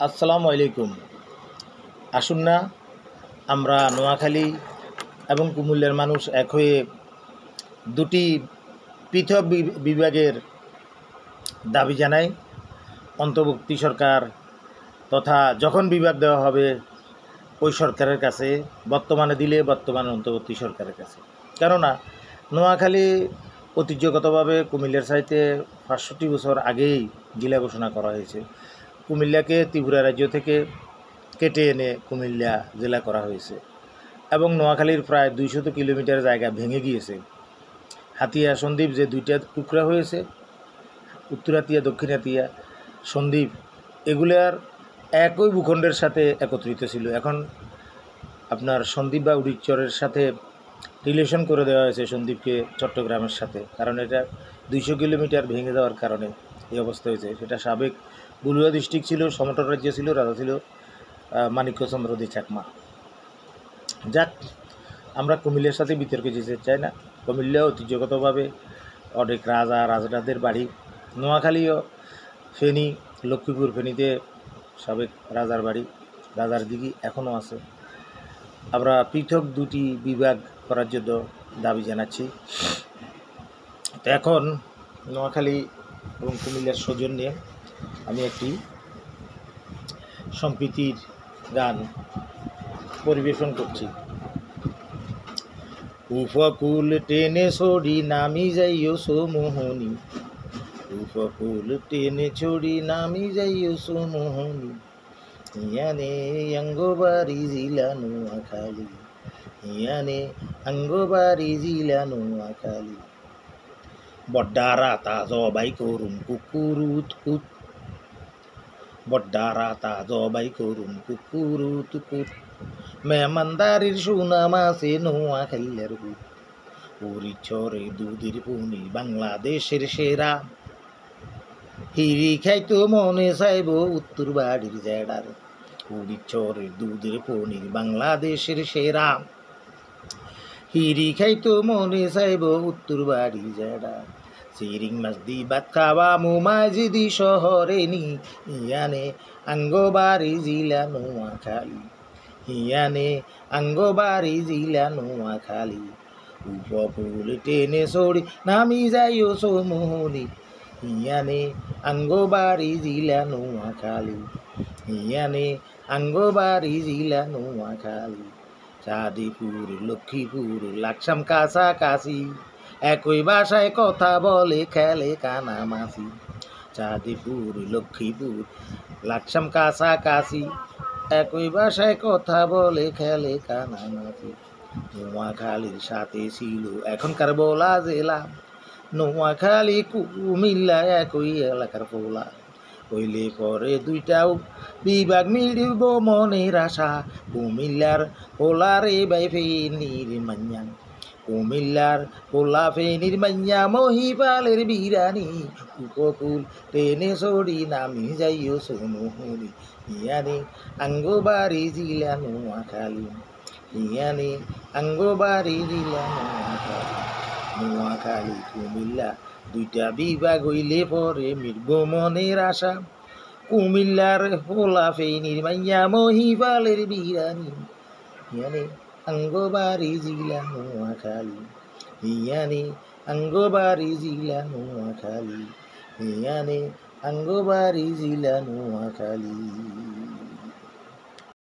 আসসালামু আলাইকুম। আসুন না আমরা নোয়াখালী এবং কুমিল্লার মানুষ এক হয়ে দুটি পৃথক বিভাগের দাবি জানাই। অন্তর্বর্তী সরকার তথা যখন বিভাগ দেওয়া হবে ওই সরকারের কাছে, বর্তমানে দিলে বর্তমানে অন্তর্বর্তী সরকারের কাছে। কেননা নোয়াখালী ঐতিহ্যগতভাবে কুমিল্লার চাইতে ৬৫ বছর আগেই জেলা ঘোষণা করা হয়েছে। কুমিল্লাকে ত্রিপুরা রাজ্য থেকে কেটে এনে কুমিল্লা জেলা করা হয়েছে এবং নোয়াখালীর প্রায় ২০০ কিলোমিটার জায়গা ভেঙে গিয়েছে। হাতিয়া সন্দ্বীপ যে দুইটা টুকরা হয়েছে, উত্তর হাতিয়া দক্ষিণ হাতিয়া সন্দ্বীপ, এগুলার একই ভূখণ্ডের সাথে একত্রিত ছিল। এখন আপনার সন্দ্বীপ বা উড়িচ্চরের সাথে রিলেশন করে দেওয়া হয়েছে সন্দ্বীপকে চট্টগ্রামের সাথে, কারণ এটা ২০০ কিলোমিটার ভেঙে যাওয়ার কারণে এই অবস্থা হয়েছে। সেটা সাবেক বুলুয়া ডিস্ট্রিক্ট ছিল, সমতল রাজ্য ছিল, রাজা ছিল মানিক্যচন্দ্র দে চাকমা। যাক, আমরা কুমিল্লার সাথে বিতর্কে যেতে চাই না। কুমিল্লা ঐতিহ্যগতভাবে অনেক রাজাদের বাড়ি। নোয়াখালীও ফেনী, লক্ষ্মীপুর, ফেনীতে সাবেক রাজার বাড়ি, রাজার দিঘি এখনও আছে। আমরা পৃথক দুটি বিভাগ করার জন্য দাবি জানাচ্ছি। তো এখন নোয়াখালী এবং কুমিল্লার সৌজন্যে আমি একটি সম্প্রীতির গান পরিবেশন করছি। উপকূল টেনে ছড়ি নামি যাইও সোমোহনি, উপকূল টেনে ছড়ি নামি যাইও সোমোহনি, ইয়ানে অঙ্গবাড়ি জিলা নোয়াখালী, ইয়ানে অঙ্গবাড়ি জিলা নোয়াখালী। বড্ডারা তা জবাই করুন কুকুরুত কুত, বড্ডারা জবাই করুন কুকুরুত কুত, মেহমানদারির সুনাম আছে নোয়াখালীর বুক, উড়িচ্চরে দুধের পনির বাংলাদেশের সেরা, হিরি খাইতো মনে চাইব উত্তর বাড়ির জেডার, উড়িচ্চরে দুধের পনির বাংলাদেশের সেরা, হিরি খাইতো মনে চাইব উত্তর বাড়ির জেডার, চিরিং মাছ দি ভাত খাওয়া মুমাজিদি শহরে নি, ইয়ানে আঙ্গবাড়ি জিলা নোয়াখালী, ইয়ানে আঙ্গবাড়ি জিলা নোয়াখালী। উপকূল টেনে ছড়ি নামি যাইও সোমোহনি, ইয়ানে আঙ্গবাড়ি জিলা নোয়াখালী, ইয়ানে আঙ্গবাড়ি জিলা নোয়াখালী। চাঁদিপুর লক্ষ্মীপুর লাকসাম কাছাকাছি, একই ভাষায় কথা বলে খেলে কানামাছি। চাঁদিপুর লক্ষ্মীপুর লাকসাম কাছাকাছি, একই ভাষায় কথা বলে খেলে কানামাছি। নোয়াখালীর সাথে ছিল এখনকার বলা জেলা, নোয়াখালী কুমিল্লা একই এলাকার পোলা, হইলে পরে দুইটাও বিভাগ মিলিব মনের আশা, কুমিল্লার পোলারে বাই ফেনীর মাইয়া, কুমিল্লার পোলা ফেনীর মাইয়া মহিপালের বিরানি, উপকূল টেনে ছড়ি নামি যাইও সোমোহনি, ইয়ানে আঙ্গবাড়ি জিলা নোয়াখালী, ইয়ানে আঙ্গবাড়ি জিলা নোয়াখালী। নোয়াখালী কুমিল্লা দুইটা বিভাগ হইলে পরে মিলব মনের আশা, কুমিল্লার পোলা ফেনীর মাইয়া মহিপালের বিরানি, ইয়ানে আঙ্গবাড়ি জিলা নোয়াখালী, ইয়ানে আঙ্গবাড়ি জিলা নোয়াখালী, ইয়ানে আঙ্গবাড়ি জিলা নোয়াখালী।